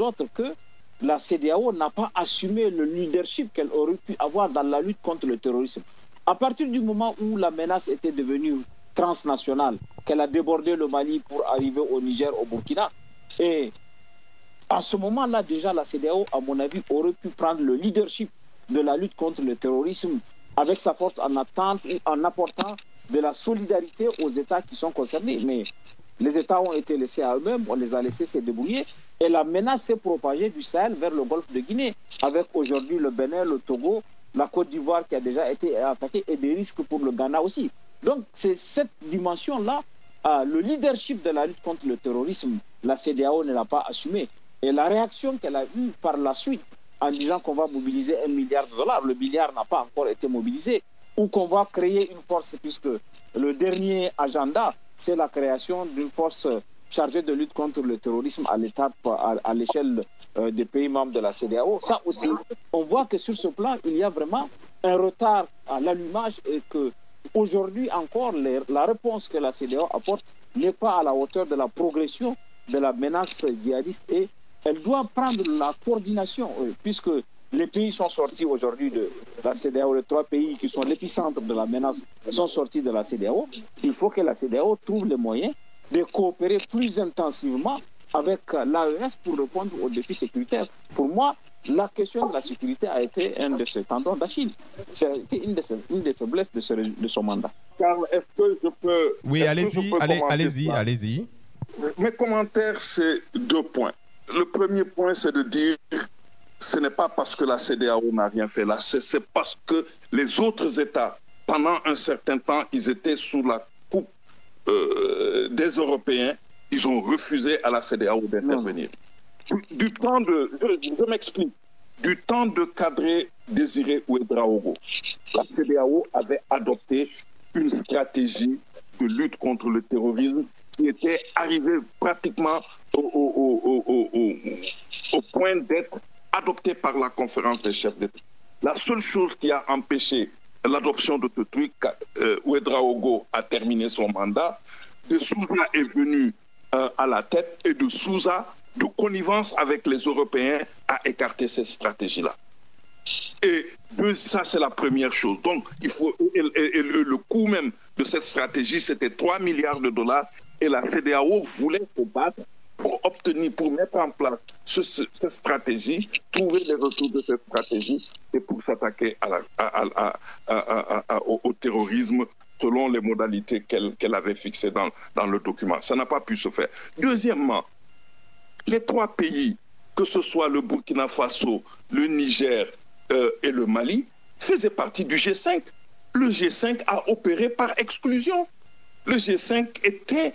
autres que la CEDEAO n'a pas assumé le leadership qu'elle aurait pu avoir dans la lutte contre le terrorisme. À partir du moment où la menace était devenue transnationale, qu'elle a débordé le Mali pour arriver au Niger, au Burkina, et à ce moment-là, déjà, la CEDEAO, à mon avis, aurait pu prendre le leadership de la lutte contre le terrorisme avec sa force en attente et en apportant de la solidarité aux États qui sont concernés. Mais les États ont été laissés à eux-mêmes, on les a laissés se débrouiller. Et la menace s'est propagée du Sahel vers le golfe de Guinée, avec aujourd'hui le Bénin, le Togo, la Côte d'Ivoire qui a déjà été attaquée et des risques pour le Ghana aussi. Donc c'est cette dimension-là, le leadership de la lutte contre le terrorisme, la CEDEAO ne l'a pas assumé. Et la réaction qu'elle a eue par la suite, en disant qu'on va mobiliser $1 milliard, le milliard n'a pas encore été mobilisé, ou qu'on va créer une force, puisque le dernier agenda, c'est la création d'une force chargée de lutte contre le terrorisme à l'échelle des pays membres de la CEDEAO. Ça aussi, on voit que sur ce plan, il y a vraiment un retard à l'allumage et que aujourd'hui encore, la réponse que la CEDEAO apporte n'est pas à la hauteur de la progression de la menace djihadiste et elle doit prendre la coordination, puisque les pays sont sortis aujourd'hui de la CEDEAO, les 3 pays qui sont l'épicentre de la menace sont sortis de la CEDEAO. Il faut que la CEDEAO trouve les moyens de coopérer plus intensivement avec l'AES pour répondre aux défis sécuritaires. Pour moi, la question de la sécurité a été un de ses tendons d'Achille. C'est une des faiblesses de son mandat. Karl, est-ce que je peux... Oui, allez-y. Mes commentaires, c'est 2 points. Le premier point, c'est de dire ce n'est pas parce que la CEDEAO n'a rien fait là, c'est parce que les autres États, pendant un certain temps, ils étaient sous la coupe des Européens, ils ont refusé à la CEDEAO d'intervenir. Je m'explique. Du temps de Kadri Désiré Ouédraogo, la CEDEAO avait adopté une stratégie de lutte contre le terrorisme qui était arrivée pratiquement au point d'être adoptée par la conférence des chefs d'État. La seule chose qui a empêché l'adoption de ce truc, Ouédraogo a terminé son mandat, de Souza est venu à la tête et de Souza, de connivence avec les Européens, a écarté cette stratégie-là. Et ça, c'est la première chose. Donc, le coût même de cette stratégie, c'était $3 milliards et la CEDEAO voulait se battre pour mettre en place cette stratégie, trouver les ressources de cette stratégie et pour s'attaquer au terrorisme selon les modalités qu'elle avait fixées dans le document. Ça n'a pas pu se faire. Deuxièmement, les 3 pays, que ce soit le Burkina Faso, le Niger et le Mali, faisaient partie du G5. Le G5 a opéré par exclusion. Le G5 était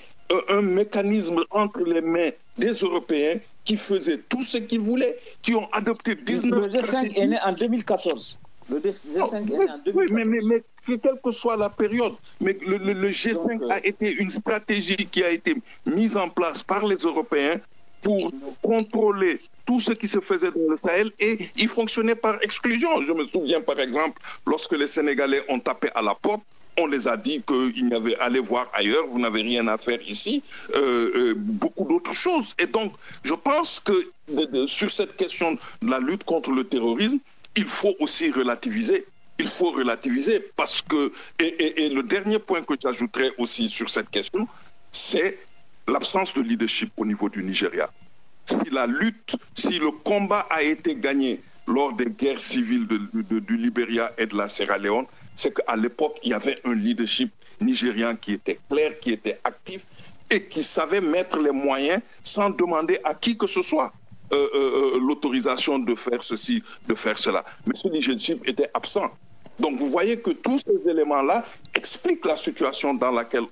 un mécanisme entre les mains des Européens qui faisaient tout ce qu'ils voulaient, qui ont adopté 19... Le G5 est né en 2014. Le G5 est né en 2014. Oui, mais quelle que soit la période, mais le G5 a été une stratégie qui a été mise en place par les Européens pour contrôler tout ce qui se faisait dans le Sahel et il fonctionnait par exclusion. Je me souviens par exemple, lorsque les Sénégalais ont tapé à la porte, on les a dit qu'il y avait allez voir ailleurs, vous n'avez rien à faire ici, beaucoup d'autres choses. Et donc, je pense que sur cette question de la lutte contre le terrorisme, il faut aussi relativiser. Il faut relativiser parce que, et le dernier point que j'ajouterais aussi sur cette question, c'est l'absence de leadership au niveau du Nigeria. Si le combat a été gagné lors des guerres civiles du Libéria et de la Sierra Leone, c'est qu'à l'époque, il y avait un leadership nigérian qui était clair, qui était actif et qui savait mettre les moyens sans demander à qui que ce soit l'autorisation de faire ceci, de faire cela. Mais ce leadership était absent. Donc vous voyez que tous ces éléments-là expliquent la situation dans laquelle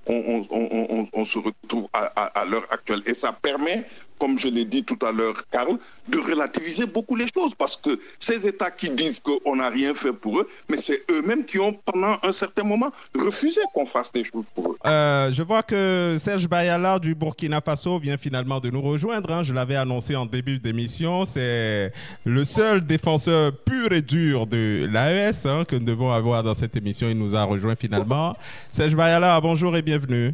on se retrouve à l'heure actuelle. Et ça permet, comme je l'ai dit tout à l'heure, Karl, de relativiser beaucoup les choses. Parce que ces États qui disent qu'on n'a rien fait pour eux, mais c'est eux-mêmes qui ont, pendant un certain moment, refusé qu'on fasse des choses pour eux. Je vois que Serge Bayala du Burkina Faso vient finalement de nous rejoindre. Hein. Je l'avais annoncé en début d'émission. C'est le seul défenseur pur et dur de l'AES que nous devons avoir dans cette émission. Il nous a rejoint finalement. Serge Bayala, bonjour et bienvenue.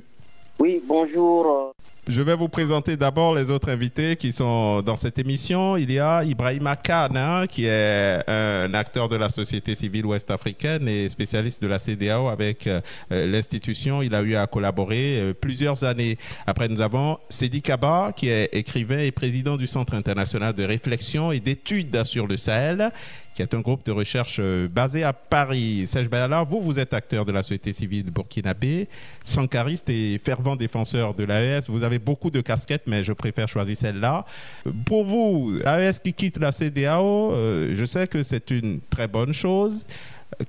Oui, bonjour. Je vais vous présenter d'abord les autres invités qui sont dans cette émission. Il y a Ibrahima Kane, hein, qui est un acteur de la société civile ouest-africaine et spécialiste de la CEDEAO avec l'institution. Il a eu à collaborer plusieurs années. Après, nous avons Seydi Kaba, qui est écrivain et président du Centre international de réflexion et d'études sur le Sahel, qui est un groupe de recherche basé à Paris. Serge Bayala, vous êtes acteur de la société civile burkinabé, sankariste et fervent défenseur de l'AES. Vous avez beaucoup de casquettes, mais je préfère choisir celle-là. Pour vous, l'AES qui quitte la CEDEAO, je sais que c'est une très bonne chose.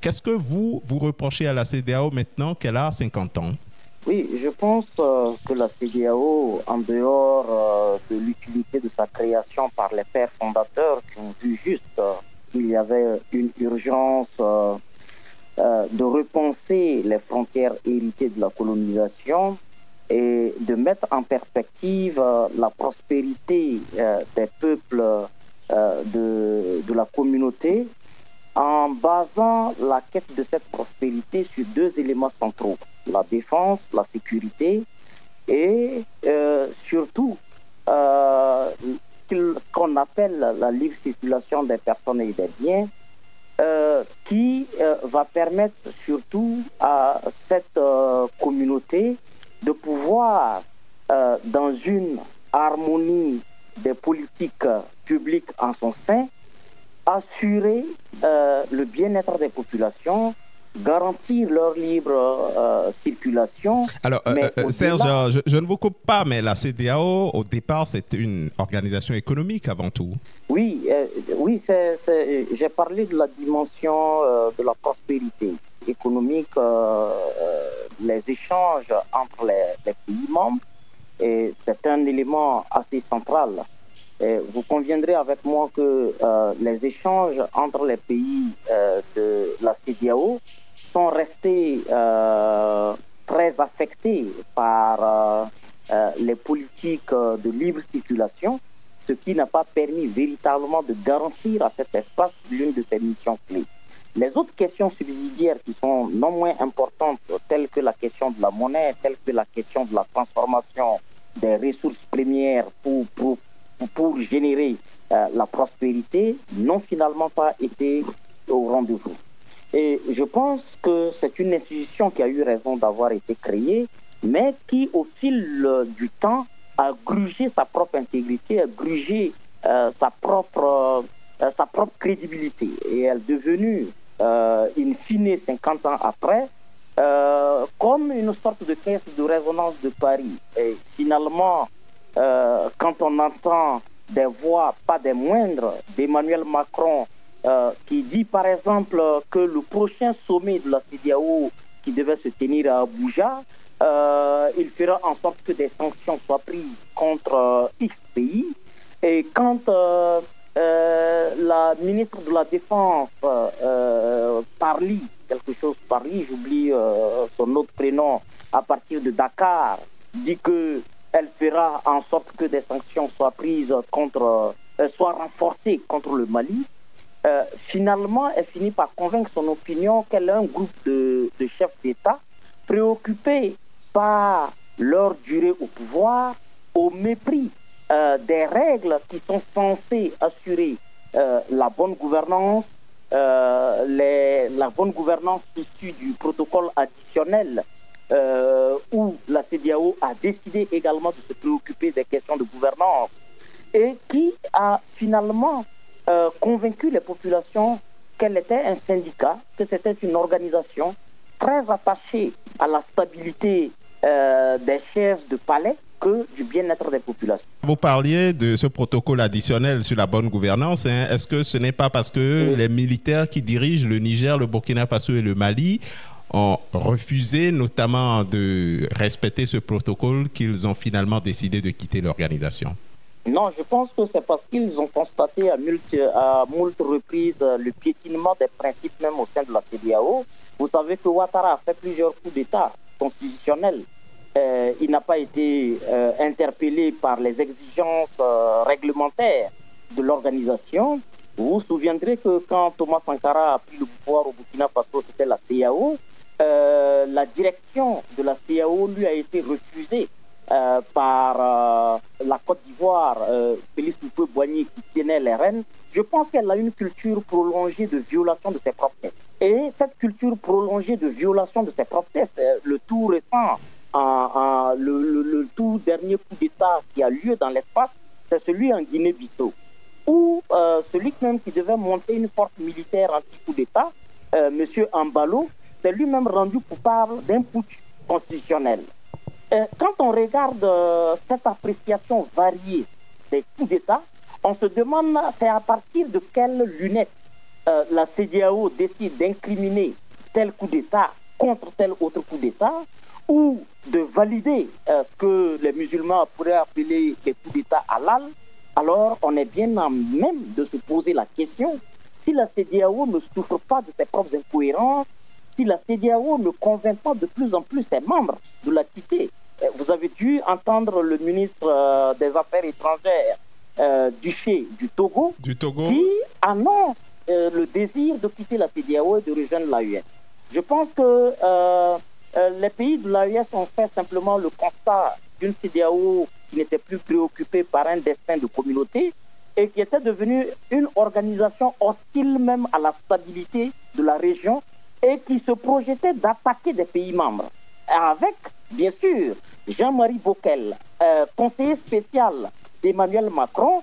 Qu'est-ce que vous reprochez à la CEDEAO maintenant qu'elle a 50 ans? Oui, je pense que la CEDEAO, en dehors de l'utilité de sa création par les pères fondateurs qui ont vu juste qu'il y avait une urgence de repenser les frontières héritées de la colonisation et de mettre en perspective la prospérité des peuples de la communauté en basant la quête de cette prospérité sur deux éléments centraux, la défense, la sécurité et surtout qu'on appelle la libre circulation des personnes et des biens, qui va permettre surtout à cette communauté de pouvoir, dans une harmonie des politiques publiques en son sein, assurer le bien-être des populations, garantir leur libre circulation. Alors, Serge, je ne vous coupe pas, mais la CEDEAO, au départ, c'est une organisation économique avant tout. Oui, j'ai parlé de la dimension de la prospérité économique, les échanges entre les pays membres, et c'est un élément assez central. Et vous conviendrez avec moi que les échanges entre les pays de la CEDEAO sont restés très affectés par les politiques de libre circulation, ce qui n'a pas permis véritablement de garantir à cet espace l'une de ses missions clés. Les autres questions subsidiaires qui sont non moins importantes, telles que la question de la monnaie, telles que la question de la transformation des ressources premières pour générer la prospérité, n'ont finalement pas été au rendez-vous. Et je pense que c'est une institution qui a eu raison d'avoir été créée, mais qui, au fil du temps, a grugé sa propre intégrité, a grugé sa propre crédibilité. Et elle est devenue, in fine, 50 ans après, comme une sorte de caisse de résonance de Paris. Et finalement, quand on entend des voix, pas des moindres, d'Emmanuel Macron, qui dit par exemple que le prochain sommet de la CEDEAO qui devait se tenir à Abuja, il fera en sorte que des sanctions soient prises contre X pays. Et quand la ministre de la Défense, Parly, j'oublie son autre prénom, à partir de Dakar, dit qu'elle fera en sorte que des sanctions soient prises soient renforcées contre le Mali. Finalement, elle finit par convaincre son opinion qu'elle a un groupe de chefs d'État préoccupés par leur durée au pouvoir, au mépris des règles qui sont censées assurer la bonne gouvernance, la bonne gouvernance issue du protocole additionnel où la CEDEAO a décidé également de se préoccuper des questions de gouvernance et qui a finalement convaincu les populations qu'elle était un syndicat, que c'était une organisation très attachée à la stabilité des chaises de palais que du bien-être des populations. Vous parliez de ce protocole additionnel sur la bonne gouvernance. Hein. Est-ce que ce n'est pas parce que les militaires qui dirigent le Niger, le Burkina Faso et le Mali ont refusé notamment de respecter ce protocole qu'ils ont finalement décidé de quitter l'organisation? Non, je pense que c'est parce qu'ils ont constaté à moult reprises le piétinement des principes même au sein de la CEDEAO. Vous savez que Ouattara a fait plusieurs coups d'État constitutionnels. Il n'a pas été interpellé par les exigences réglementaires de l'organisation. Vous vous souviendrez que quand Thomas Sankara a pris le pouvoir au Burkina Faso, c'était la CEDEAO. La direction de la CEDEAO lui a été refusée par la Côte d'Ivoire, Félix Houphouët-Boigny qui tenait les rênes, je pense qu'elle a une culture prolongée de violation de ses propres textes. Et cette culture prolongée de violation de ses propres textes, le tout récent, le tout dernier coup d'État qui a lieu dans l'espace, c'est celui en Guinée-Bissau, où celui même qui devait monter une force militaire anti-coup d'État, M. Ambalo, s'est lui-même rendu coupable d'un putsch constitutionnel. Quand on regarde cette appréciation variée des coups d'État, on se demande c'est à partir de quelles lunettes la CEDEAO décide d'incriminer tel coup d'État contre tel autre coup d'État, ou de valider ce que les musulmans pourraient appeler des coups d'État halal. Alors on est bien en même de se poser la question si la CEDEAO ne souffre pas de ses propres incohérences, si la CEDEAO ne convainc pas de plus en plus ses membres de la quitter. Vous avez dû entendre le ministre des Affaires étrangères du Togo, qui annonce le désir de quitter la CEDEAO et de rejoindre l'AES. Je pense que les pays de l'AES ont fait simplement le constat d'une CEDEAO qui n'était plus préoccupée par un destin de communauté et qui était devenue une organisation hostile même à la stabilité de la région et qui se projetait d'attaquer des pays membres. Avec, bien sûr, Jean-Marie Bockel, conseiller spécial d'Emmanuel Macron,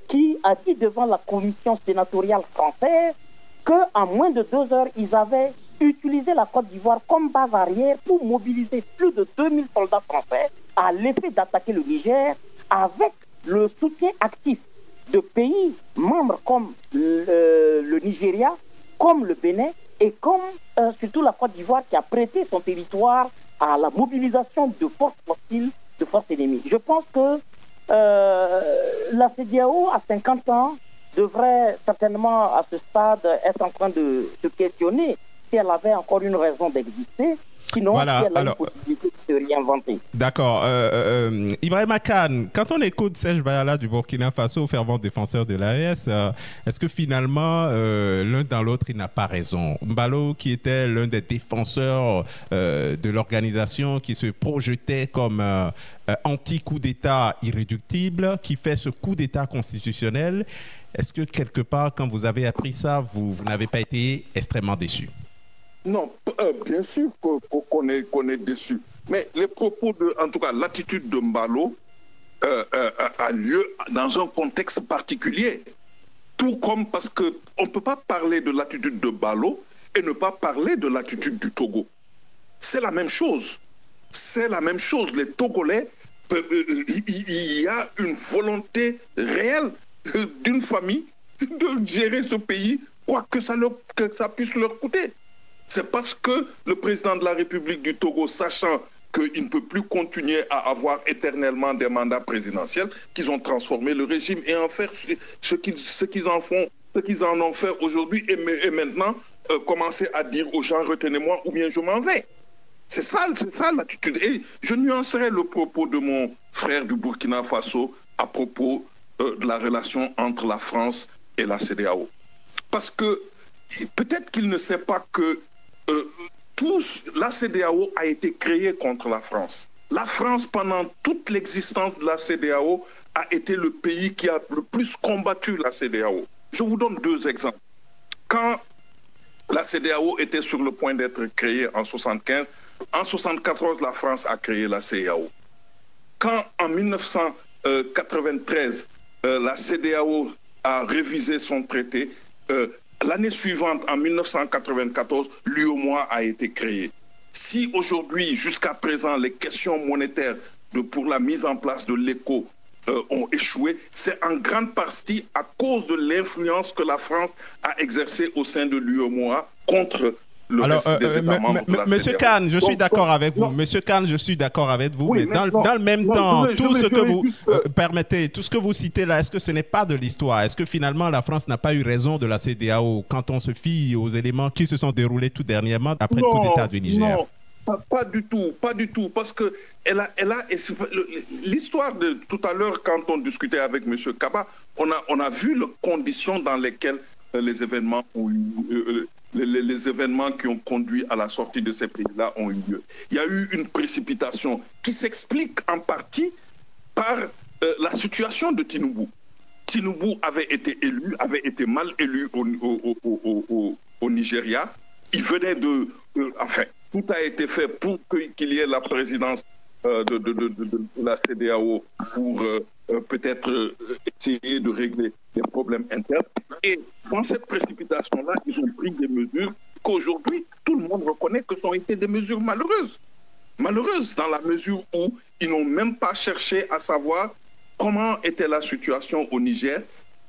qui a dit devant la commission sénatoriale française qu'en moins de 2 heures, ils avaient utilisé la Côte d'Ivoire comme base arrière pour mobiliser plus de 2000 soldats français à l'effet d'attaquer le Niger avec le soutien actif de pays membres comme le Nigeria, comme le Bénin et comme surtout la Côte d'Ivoire qui a prêté son territoire à la mobilisation de forces hostiles, de forces ennemies. Je pense que la CEDEAO, à 50 ans, devrait certainement à ce stade être en train de se questionner si elle avait encore une raison d'exister. Sinon, voilà, si elle a une possibilité de se réinventer. D'accord. Ibrahima Kane, quand on écoute Serge Bayala du Burkina Faso, fervent défenseur de l'AES, est-ce que finalement, l'un dans l'autre, il n'a pas raison? Mbalo, qui était l'un des défenseurs de l'organisation, qui se projetait comme anti-coup d'État irréductible, qui fait ce coup d'État constitutionnel, est-ce que quelque part, quand vous avez appris ça, vous n'avez pas été extrêmement déçu? Non, bien sûr qu'on est déçu. Mais les propos en tout cas, l'attitude de Mbalo a lieu dans un contexte particulier. Tout comme parce qu'on ne peut pas parler de l'attitude de Mbalo et ne pas parler de l'attitude du Togo. C'est la même chose. C'est la même chose. Les Togolais, il y a une volonté réelle d'une famille de gérer ce pays, quoi que ça puisse leur coûter. C'est parce que le président de la République du Togo, sachant qu'il ne peut plus continuer à avoir éternellement des mandats présidentiels, qu'ils ont transformé le régime et en faire ce qu'ils en ont fait aujourd'hui et maintenant commencer à dire aux gens retenez-moi ou bien je m'en vais. C'est ça l'attitude. Et je nuancerai le propos de mon frère du Burkina Faso à propos de la relation entre la France et la CEDEAO. Parce que peut-être qu'il ne sait pas que la CEDEAO a été créée contre la France. La France, pendant toute l'existence de la CEDEAO, a été le pays qui a le plus combattu la CEDEAO. Je vous donne 2 exemples. Quand la CEDEAO était sur le point d'être créée en 1975, en 1974, la France a créé la CEDEAO. Quand en 1993, la CEDEAO a révisé son traité, l'année suivante, en 1994, l'UEMOA a été créé. Si aujourd'hui, jusqu'à présent, les questions monétaires pour la mise en place de l'ECO ont échoué, c'est en grande partie à cause de l'influence que la France a exercée au sein de l'UEMOA contre le reste des États membres de la CEDEAO. Monsieur Kane, je suis d'accord avec vous. Monsieur Kane, je suis d'accord avec vous. Oui, mais dans le même temps, tout ce que vous permettez, tout ce que vous citez là, est-ce que ce n'est pas de l'histoire? Est-ce que finalement la France n'a pas eu raison de la CEDEAO quand on se fie aux éléments qui se sont déroulés tout dernièrement après le coup d'État du Niger? Non, pas du tout, parce que l'histoire de tout à l'heure, quand on discutait avec Monsieur Kaba, on a vu les conditions dans lesquelles les événements ont eu les événements qui ont conduit à la sortie de ces pays-là ont eu lieu. Il y a eu une précipitation qui s'explique en partie par la situation de Tinubu. Tinubu avait été élu, avait été mal élu au Nigeria. Il venait enfin, tout a été fait pour qu'il y ait la présidence de la CEDEAO pour peut-être essayer de régler des problèmes internes. Et dans cette précipitation-là, ils ont pris des mesures qu'aujourd'hui, tout le monde reconnaît que ce ont été des mesures malheureuses. Malheureuses dans la mesure où ils n'ont même pas cherché à savoir comment était la situation au Niger,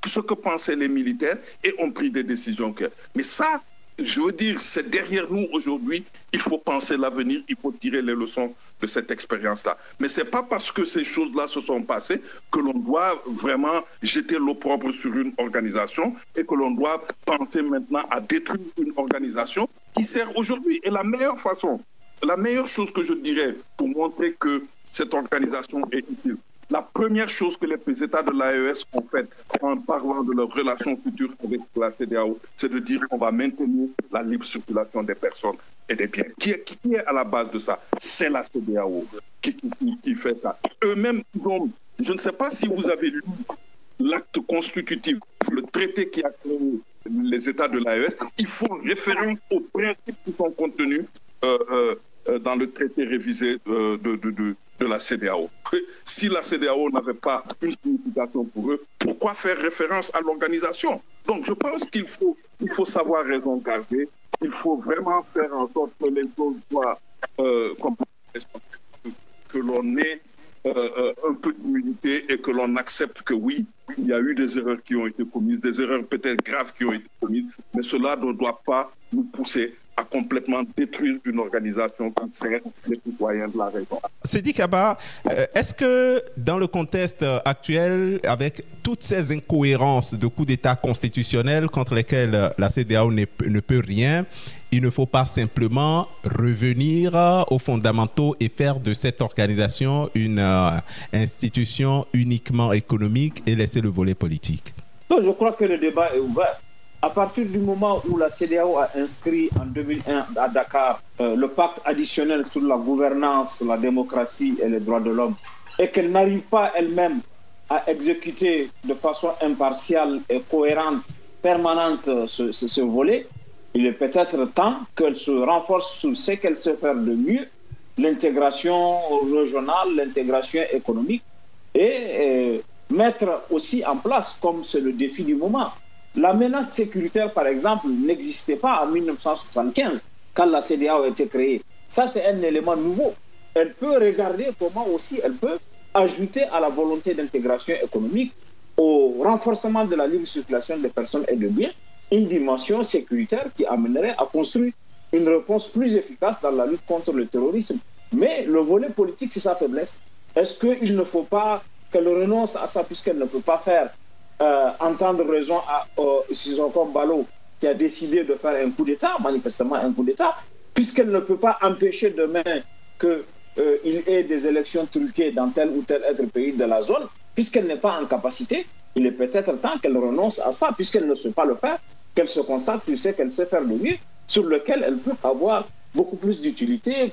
ce que pensaient les militaires et ont pris des décisions. Mais ça, je veux dire, c'est derrière nous aujourd'hui. Il faut penser l'avenir, il faut tirer les leçons de cette expérience-là. Mais ce n'est pas parce que ces choses-là se sont passées que l'on doit vraiment jeter l'opprobre sur une organisation et que l'on doit penser maintenant à détruire une organisation qui sert aujourd'hui. Et la meilleure façon, la meilleure chose que je dirais pour montrer que cette organisation est utile, la première chose que les États de l'AES ont faite en parlant de leurs relations futures avec la CEDEAO, c'est de dire qu'on va maintenir la libre circulation des personnes et des biens. Qui est à la base de ça? C'est la CEDEAO qui fait ça. Eux-mêmes, je ne sais pas si vous avez lu l'acte constitutif, le traité qui a créé les États de l'AES, ils font référence aux principes qui sont contenus dans le traité révisé de la CEDEAO. Si la CEDEAO n'avait pas une signification pour eux, pourquoi faire référence à l'organisation? Donc je pense qu'il faut savoir raison garder, il faut vraiment faire en sorte que les choses soient que l'on ait un peu d'humilité et que l'on accepte que oui, il y a eu des erreurs qui ont été commises, des erreurs peut-être graves qui ont été commises, mais cela ne doit pas nous pousser à complètement détruire une organisation qui sert les citoyens de la région. Sidi Kaba, est-ce que dans le contexte actuel, avec toutes ces incohérences de coups d'État constitutionnels contre lesquels la CEDEAO ne peut rien, il ne faut pas simplement revenir aux fondamentaux et faire de cette organisation une institution uniquement économique et laisser le volet politique? Non, je crois que le débat est ouvert. À partir du moment où la CEDEAO a inscrit en 2001 à Dakar le pacte additionnel sur la gouvernance, la démocratie et les droits de l'homme, et qu'elle n'arrive pas elle-même à exécuter de façon impartiale et cohérente, permanente ce volet, il est peut-être temps qu'elle se renforce sur ce qu'elle sait faire de mieux, l'intégration régionale, l'intégration économique, et mettre aussi en place, comme c'est le défi du moment. La menace sécuritaire, par exemple, n'existait pas en 1975, quand la CEDEAO a été créée. Ça, c'est un élément nouveau. Elle peut regarder comment aussi elle peut ajouter à la volonté d'intégration économique, au renforcement de la libre circulation des personnes et des biens, une dimension sécuritaire qui amènerait à construire une réponse plus efficace dans la lutte contre le terrorisme. Mais le volet politique, c'est sa faiblesse. Est-ce qu'il ne faut pas qu'elle renonce à ça puisqu'elle ne peut pas faire entendre raison à Sissoko Embaló qui a décidé de faire un coup d'État, manifestement un coup d'État, puisqu'elle ne peut pas empêcher demain qu'il y ait des élections truquées dans tel ou tel autre pays de la zone, puisqu'elle n'est pas en capacité, il est peut-être temps qu'elle renonce à ça, puisqu'elle ne sait pas le faire, qu'elle se constate sur ce qu'elle sait faire de mieux, sur lequel elle peut avoir beaucoup plus d'utilité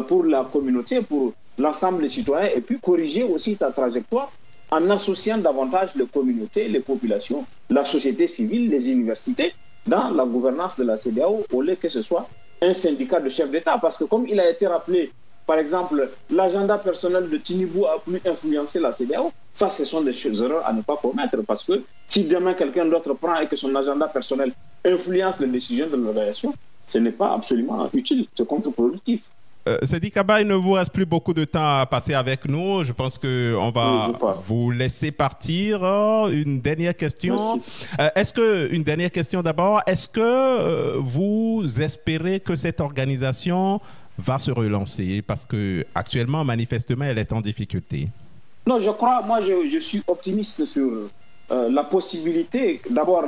pour la communauté, pour l'ensemble des citoyens, et puis corriger aussi sa trajectoire en associant davantage les communautés, les populations, la société civile, les universités, dans la gouvernance de la CEDEAO, au lieu que ce soit un syndicat de chefs d'État. Parce que comme il a été rappelé, par exemple, l'agenda personnel de Tinubu a pu influencer la CEDEAO. Ça, ce sont des erreurs à ne pas commettre. Parce que si demain quelqu'un d'autre prend et que son agenda personnel influence les décisions de l'organisation, ce n'est pas absolument utile, c'est contre-productif. Sidi Kaba, il ne vous reste plus beaucoup de temps à passer avec nous. Je pense qu'on va vous laisser partir. Une dernière question. Une dernière question d'abord. Est-ce que vous espérez que cette organisation va se relancer? Parce qu'actuellement, manifestement, elle est en difficulté. Non, je suis optimiste sur la possibilité. D'abord,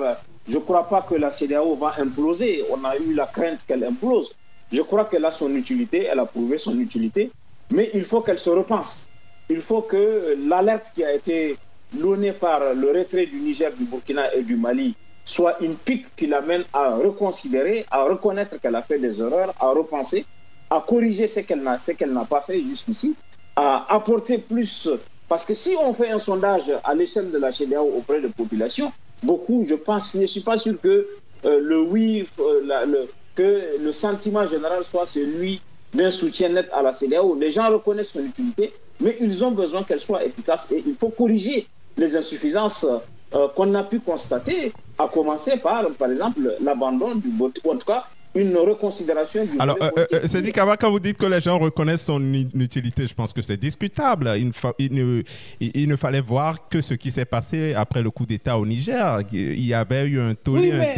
je ne crois pas que la CEDEAO va imploser. On a eu la crainte qu'elle implose. Je crois qu'elle a son utilité, elle a prouvé son utilité, mais il faut qu'elle se repense. Il faut que l'alerte qui a été donnée par le retrait du Niger, du Burkina et du Mali soit une pique qui l'amène à reconsidérer, à reconnaître qu'elle a fait des erreurs, à repenser, à corriger ce qu'elle n'a pas fait jusqu'ici, à apporter plus. Parce que si on fait un sondage à l'échelle de la CEDEAO auprès de la population, beaucoup, je ne suis pas sûr que que le sentiment général soit celui d'un soutien net à la CEDEAO. Les gens reconnaissent son utilité, mais ils ont besoin qu'elle soit efficace et il faut corriger les insuffisances qu'on a pu constater, à commencer par exemple, l'abandon du vote, ou en tout cas, une reconsidération du Alors, Seydi Kaba, quand vous dites que les gens reconnaissent son utilité, je pense que c'est discutable. Il ne fallait voir que ce qui s'est passé après le coup d'État au Niger. Il y avait eu un tollé, un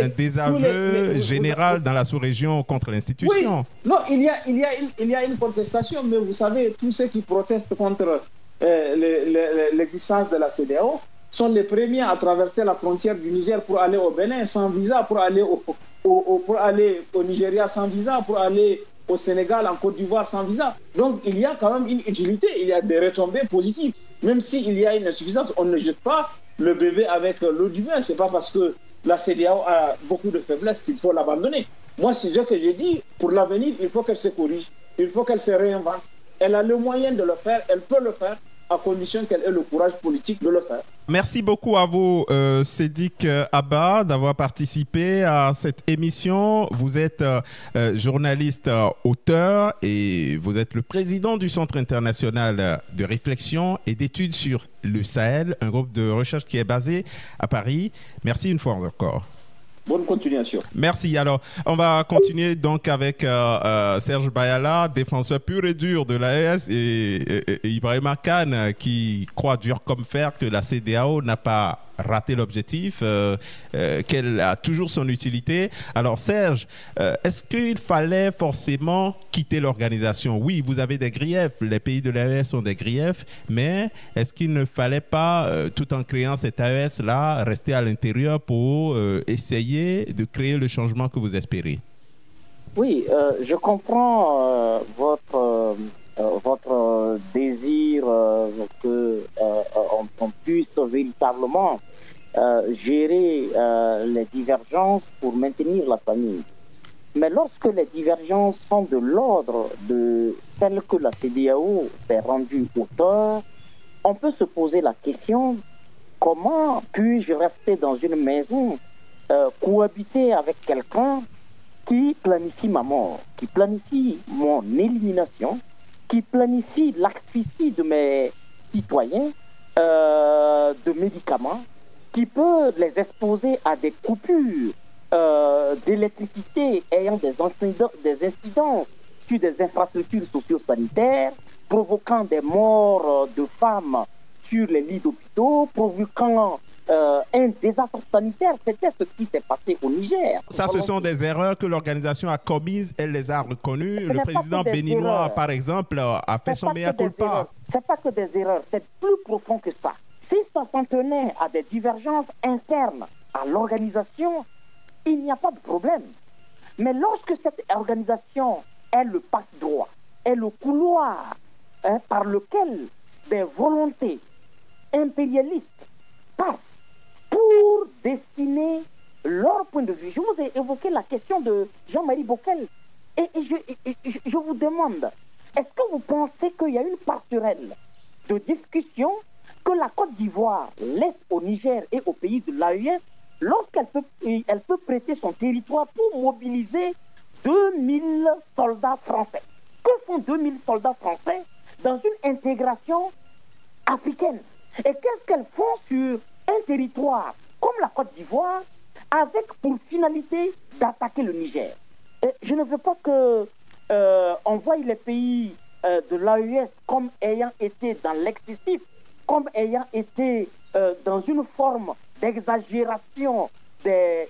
désaveu général dans la sous-région contre l'institution. Oui. Non, il y a une contestation, mais vous savez, tous ceux qui protestent contre l'existence de la CEDEAO sont les premiers à traverser la frontière du Niger pour aller au Bénin sans visa, pour aller au Nigeria sans visa, pour aller au Sénégal, en Côte d'Ivoire sans visa. Donc il y a quand même une utilité, il y a des retombées positives. Même s'il y a une insuffisance, on ne jette pas le bébé avec l'eau du bain. Ce n'est pas parce que la CEDEAO a beaucoup de faiblesses qu'il faut l'abandonner. Moi, c'est ce que j'ai dit, pour l'avenir, il faut qu'elle se corrige, il faut qu'elle se réinvente. Elle a le moyen de le faire, elle peut le faire, à condition qu'elle ait le courage politique de le faire. Merci beaucoup à vous, Sédik Abba, d'avoir participé à cette émission. Vous êtes journaliste, auteur et vous êtes le président du Centre international de réflexion et d'études sur le Sahel, un groupe de recherche qui est basé à Paris. Merci une fois encore. Bonne continuation. Merci. Alors, on va continuer donc avec Serge Bayala, défenseur pur et dur de l'AES, et Ibrahima Kane, qui croit dur comme fer que la CEDEAO n'a pas raté l'objectif, qu'elle a toujours son utilité. Alors Serge, est-ce qu'il fallait forcément quitter l'organisation? Oui, vous avez des griefs, les pays de l'AES ont des griefs, mais est-ce qu'il ne fallait pas, tout en créant cette AES-là, rester à l'intérieur pour essayer de créer le changement que vous espérez? Oui, je comprends votre désir qu'on puisse véritablement gérer les divergences pour maintenir la famille. Mais lorsque les divergences sont de l'ordre de celles que la CEDEAO s'est rendue auteur, on peut se poser la question: comment puis-je rester dans une maison, cohabiter avec quelqu'un qui planifie ma mort, qui planifie mon élimination, qui planifie l'asphyxie de mes citoyens, de médicaments, qui peut les exposer à des coupures d'électricité ayant des incidences sur des infrastructures socio-sanitaires, provoquant des morts de femmes sur les lits d'hôpitaux, provoquant un désastre sanitaire. C'était ce qui s'est passé au Niger. Ça, ce sont des erreurs que l'organisation a commises, elle les a reconnues. Le président béninois, par exemple, a fait son mea culpa. Ce n'est pas que des erreurs, c'est plus profond que ça. Si ça s'en tenait à des divergences internes à l'organisation, il n'y a pas de problème. Mais lorsque cette organisation est le passe-droit, est le couloir par lequel des volontés impérialistes passent pour destiner leur point de vue. Je vous ai évoqué la question de Jean-Marie Bockel. Et je vous demande, est-ce que vous pensez qu'il y a une passerelle de discussion que la Côte d'Ivoire laisse au Niger et au pays de l'AES lorsqu'elle peut prêter son territoire pour mobiliser 2000 soldats français? Que font 2000 soldats français dans une intégration africaine? Et qu'est-ce qu'elles font sur un territoire comme la Côte d'Ivoire avec pour finalité d'attaquer le Niger? Et je ne veux pas que on voie les pays de l'AES comme ayant été dans l'excessif, comme ayant été dans une forme d'exagération de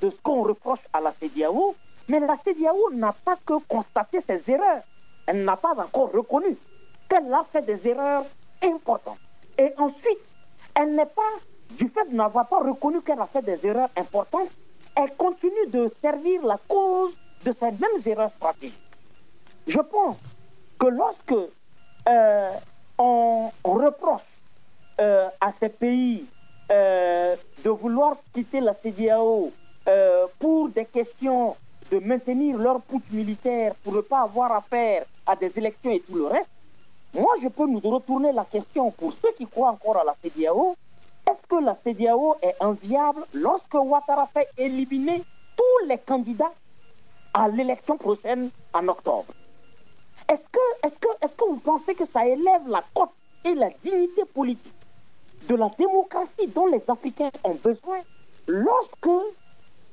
ce qu'on reproche à la CEDEAO. Mais la CEDEAO n'a pas que constaté ses erreurs. Elle n'a pas encore reconnu qu'elle a fait des erreurs importantes. Et ensuite, elle n'est pas, du fait de n'avoir pas reconnu qu'elle a fait des erreurs importantes, elle continue de servir la cause de ces mêmes erreurs stratégiques. Je pense que lorsque on reproche à ces pays de vouloir quitter la CEDEAO pour des questions de maintenir leur putsch militaire, pour ne pas avoir affaire à des élections et tout le reste, moi je peux nous retourner la question pour ceux qui croient encore à la CEDEAO. Est-ce que la CEDEAO est inviable lorsque Ouattara fait éliminer tous les candidats à l'élection prochaine en octobre? Est-ce que vous pensez que ça élève la cote et la dignité politique de la démocratie dont les Africains ont besoin lorsque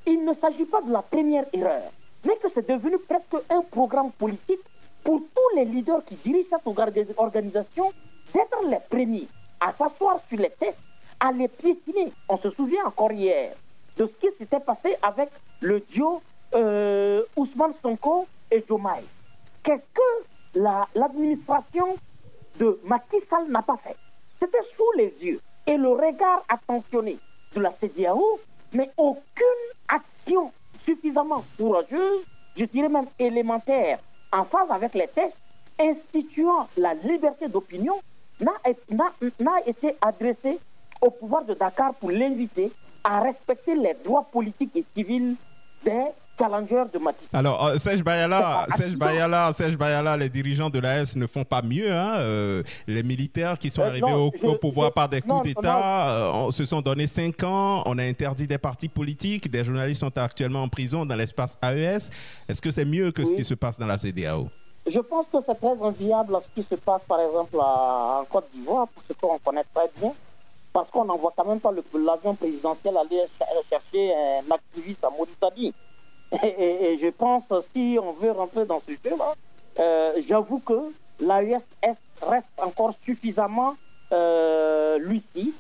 il ne s'agit pas de la première erreur, mais que c'est devenu presque un programme politique pour tous les leaders qui dirigent cette organisation d'être les premiers à s'asseoir sur les tests, à les piétiner. On se souvient encore hier de ce qui s'était passé avec le duo Ousmane Sonko et Diomaye. Qu'est-ce que l'administration de Macky Sall n'a pas fait? C'était sous les yeux et le regard attentionné de la CEDEAO, mais aucune action suffisamment courageuse, je dirais même élémentaire, en phase avec les tests, instituant la liberté d'opinion, n'a été adressée au pouvoir de Dakar pour l'inviter à respecter les droits politiques et civils des challengers de Macky Sall. Alors, Serge Bayala, les dirigeants de l'AS ne font pas mieux. Hein? Les militaires qui sont arrivés au pouvoir par des coups d'État se sont donné 5 ans. On a interdit des partis politiques. Des journalistes sont actuellement en prison dans l'espace AES. Est-ce que c'est mieux que ce qui se passe dans la CEDEAO? Je pense que c'est très enviable ce qui se passe, par exemple, en Côte d'Ivoire, pour ce qu'on connaît très bien. Parce qu'on n'envoie quand même pas l'avion présidentiel aller chercher un activiste à Mauritanie. Et je pense, si on veut rentrer dans ce jeu-là, j'avoue que l'AES reste encore suffisamment lucide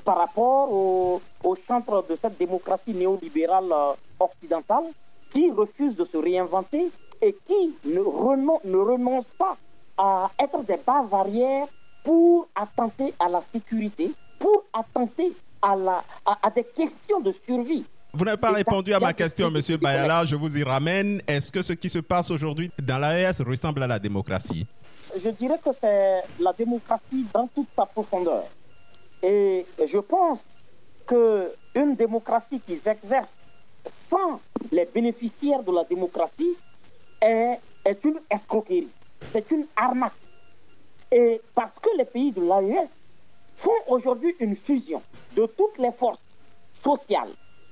par rapport au chantre de cette démocratie néolibérale occidentale qui refuse de se réinventer et qui ne renonce pas à être des bases arrières pour attenter à la sécurité, pour attenter à des questions de survie. Vous n'avez pas répondu à ma question, M. Bayala, je vous y ramène. Est-ce que ce qui se passe aujourd'hui dans l'AES ressemble à la démocratie? Je dirais que c'est la démocratie dans toute sa profondeur. Et je pense qu'une démocratie qui s'exerce sans les bénéficiaires de la démocratie est une escroquerie, c'est une arnaque. Et parce que les pays de l'AES font aujourd'hui une fusion de toutes les forces sociales,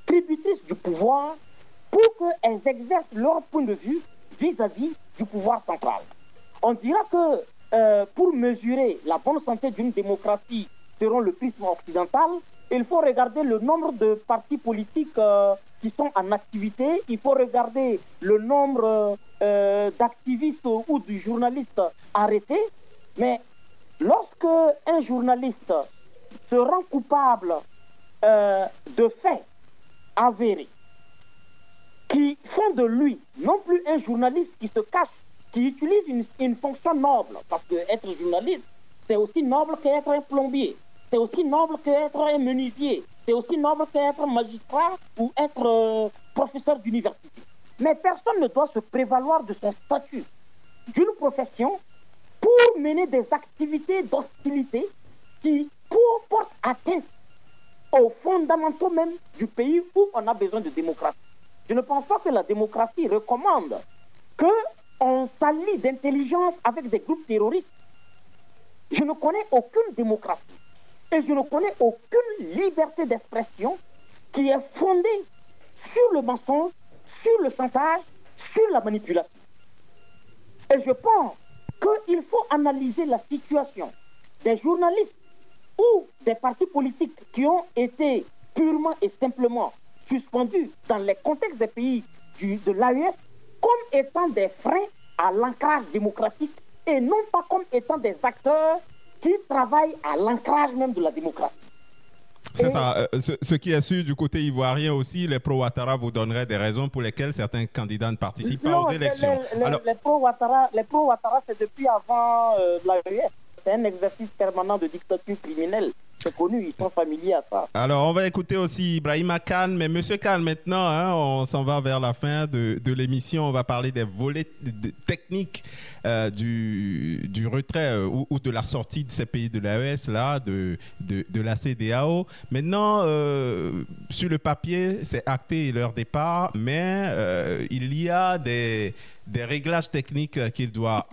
tributrices du pouvoir, pour qu'elles exercent leur point de vue vis-à-vis du pouvoir central. On dira que pour mesurer la bonne santé d'une démocratie selon le prisme occidental, il faut regarder le nombre de partis politiques qui sont en activité, il faut regarder le nombre d'activistes ou de journalistes arrêtés. Mais lorsque un journaliste se rend coupable de faits avérés, qui font de lui non plus un journaliste qui se cache, qui utilise une fonction noble, parce que être journaliste, c'est aussi noble qu'être un plombier, c'est aussi noble qu'être un menuisier, c'est aussi noble qu'être magistrat ou être professeur d'université. Mais personne ne doit se prévaloir de son statut d'une profession pour mener des activités d'hostilité qui portent atteinte aux fondamentaux même du pays où on a besoin de démocratie. Je ne pense pas que la démocratie recommande qu'on s'allie d'intelligence avec des groupes terroristes. Je ne connais aucune démocratie et je ne connais aucune liberté d'expression qui est fondée sur le mensonge, sur le chantage, sur la manipulation. Et je pense qu'il faut analyser la situation des journalistes ou des partis politiques qui ont été purement et simplement suspendus dans les contextes des pays de l'AES comme étant des freins à l'ancrage démocratique et non pas comme étant des acteurs qui travaillent à l'ancrage même de la démocratie. C'est ça. Ce qui est sûr du côté ivoirien aussi, les pro-Ouattara vous donneraient des raisons pour lesquelles certains candidats ne participent pas aux élections. Les pro-Ouattara, c'est depuis avant l'AES. C'est un exercice permanent de dictature criminelle. C'est connu, ils sont familiers à ça. Alors, on va écouter aussi Ibrahima Kane, mais Monsieur Kane, maintenant, hein, on s'en va vers la fin de l'émission. On va parler des volets techniques du retrait ou de la sortie de ces pays de l'AES, là, de la CEDEAO. Maintenant, sur le papier, c'est acté leur départ, mais il y a des réglages techniques qu'il doit